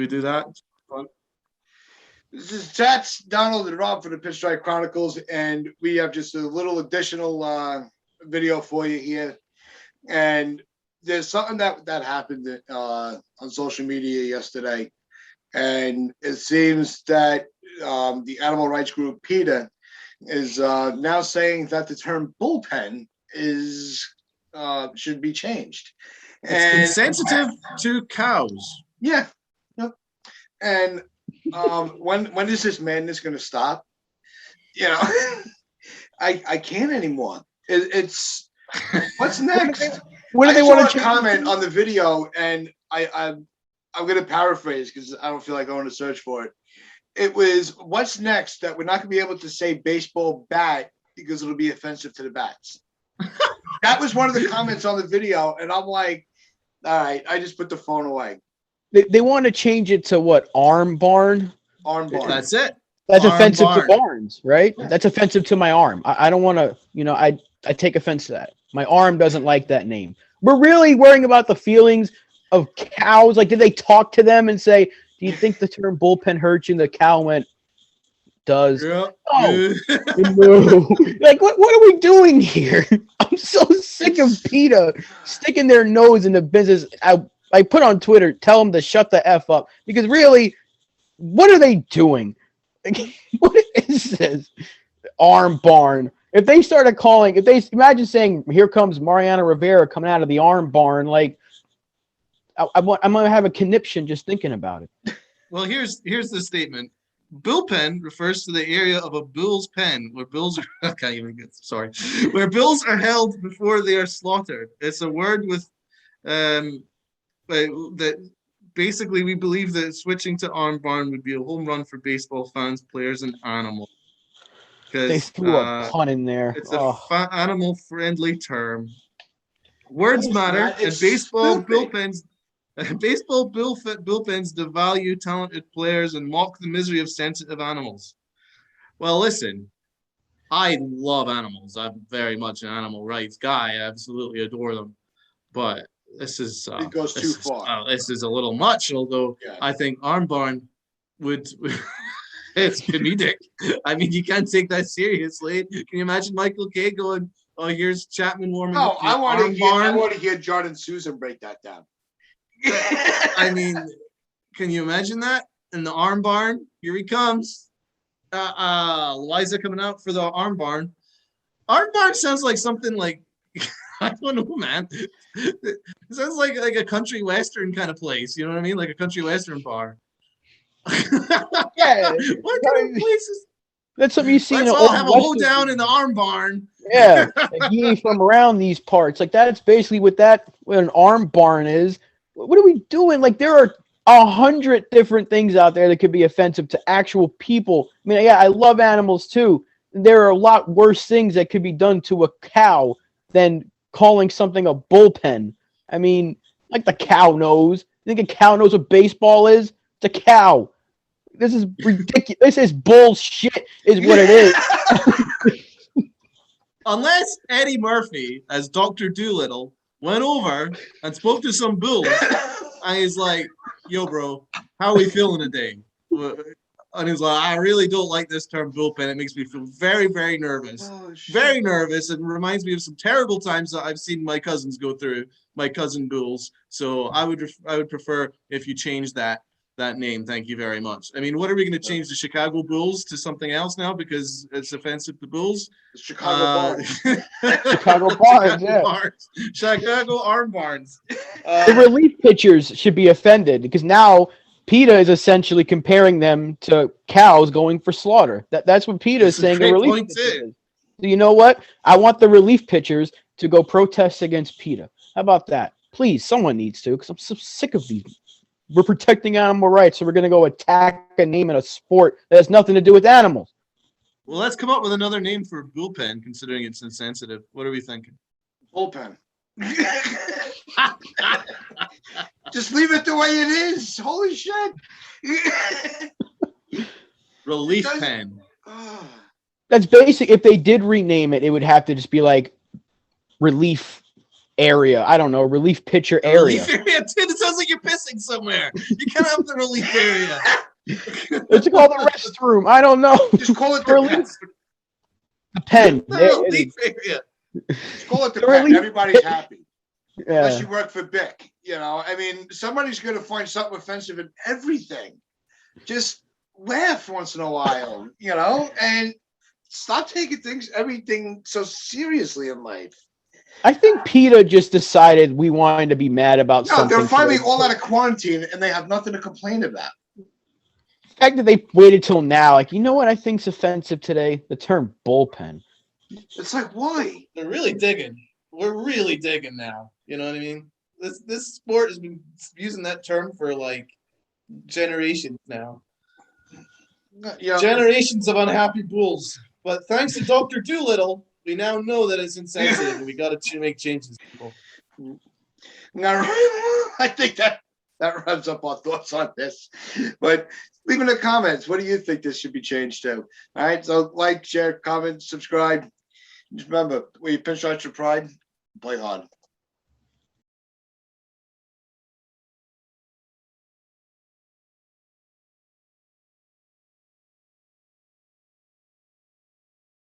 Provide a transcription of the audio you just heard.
we do that? This is Tats, Donald, and Rob for the Pinstripe Chronicles, and we have just a little additional video for you here. And there's something that happened on social media yesterday, and it seems that the animal rights group PETA is now saying that the term bullpen should be changed. It's insensitive to cows. Yeah. Yep. And when is this madness going to stop? You know, I can't anymore. It's what's next? What do they want to comment on the video? And I'm going to paraphrase because I don't feel like going to search for it. It was, what's next that we're not going to be able to say baseball bat because it'll be offensive to the bats. That was one of the comments on the video, and I'm like, all right, I just put the phone away. They want to change it to what? Arm barn? Arm barn. That's it. That's Arm offensive barn. to barns, right? That's offensive to my arm. I don't want to, I take offense to that. My arm doesn't like that name. We're really worrying about the feelings of cows. Like, did they talk to them and say, do you think the term bullpen hurts you? And the cow went, does. Yeah. Oh, no. Like, what are we doing here? I'm so sick of PETA sticking their nose in the business. I put on Twitter, tell them to shut the F up. Because really, what are they doing? Like, what is this? Arm barn. If they started calling, imagine saying, here comes Mariano Rivera coming out of the arm barn, like, I'm going to have a conniption just thinking about it. Well, here's the statement. Bullpen refers to the area of a bull's pen where bulls are where bulls are held before they are slaughtered. It's a word with that basically we believe that switching to arm barn would be a home run for baseball fans, players, and animals. They threw a pun in there. It's animal friendly term. Words matter, and baseball bullpens devalue talented players and mock the misery of sensitive animals. Well, listen, I love animals. I'm very much an animal rights guy. I absolutely adore them. But this is it goes too far. This is a little much, although I think arm barn would it's comedic. I mean, you can't take that seriously. Can you imagine Michael Kay going, oh, here's Chapman warming up the arm barn? I want to hear Jordan Susan break that down. I mean, can you imagine that? In the arm barn, here he comes. Liza coming out for the arm barn. Arm barn sounds like something like, I don't know, man. It sounds like a country western kind of place. You know what I mean? Like a country western bar. Yeah. What kind of places? That's something you see. Let's all have a hoedown in the arm barn. Yeah, like he ain't from around these parts. Like that's basically what an arm barn is. What are we doing? Like there are 100 different things out there that could be offensive to actual people. I mean, yeah, I love animals too. There are a lot worse things that could be done to a cow than calling something a bullpen. I mean, like the cow knows. You think a cow knows what baseball is? It's a cow. This is ridiculous. This is bullshit, is what it is. Unless Eddie Murphy, as Dr. Doolittle, went over and spoke to some bulls, and he's like, yo, bro, how are we feeling today? And he's like, I really don't like this term bullpen. It makes me feel very, very nervous. Very nervous. It reminds me of some terrible times that I've seen my cousins go through, my cousin bulls. So I would prefer if you change that name. Thank you very much. I mean, what are we going to change the Chicago Bulls to something else now because it's offensive to Bulls? The Chicago Barns. Chicago Barns, yeah. Chicago Arm Barns. The relief pitchers should be offended because now PETA is essentially comparing them to cows going for slaughter. That's what PETA is saying. The relief pitchers is. So you know what? I want the relief pitchers to go protest against PETA. How about that? Please, someone needs to, because I'm so sick of these. We're protecting animal rights, so we're going to go attack a name in a sport that has nothing to do with animals. Well, let's come up with another name for bullpen, considering it's insensitive. What are we thinking? Bullpen. Just leave it the way it is. Holy shit. Relief pen. That's basic. If they did rename it, it would have to just be like relief area. I don't know, relief pitcher area. It sounds sounds like you're pissing somewhere. You can't have the relief area. It's called the restroom. I don't know. Just call it The the relief- pen. The pen. The There it relief is. area. Just call it the The pen. relief- Everybody's happy. Unless Yeah. you work for Bic, I mean, somebody's going to find something offensive in everything. Just laugh once in a while, and stop taking everything so seriously in life. I think PETA just decided we wanted to be mad about No, something. they're finally today. all out of quarantine and they have nothing to complain about. The fact that they waited till now, like, you know what I think's offensive today? The term bullpen. It's like, why? They're really digging. We're really digging now. You know what I mean? This sport has been using that term for like generations now. Yeah. Generations of unhappy bulls. But thanks to Dr. Doolittle, we now know that it's insensitive and we got to make changes, people. Now, I think that wraps up our thoughts on this. But leave in the comments, what do you think this should be changed to? All right, so like, share, comment, subscribe. Just remember, where you pinstripe your pride, play hard.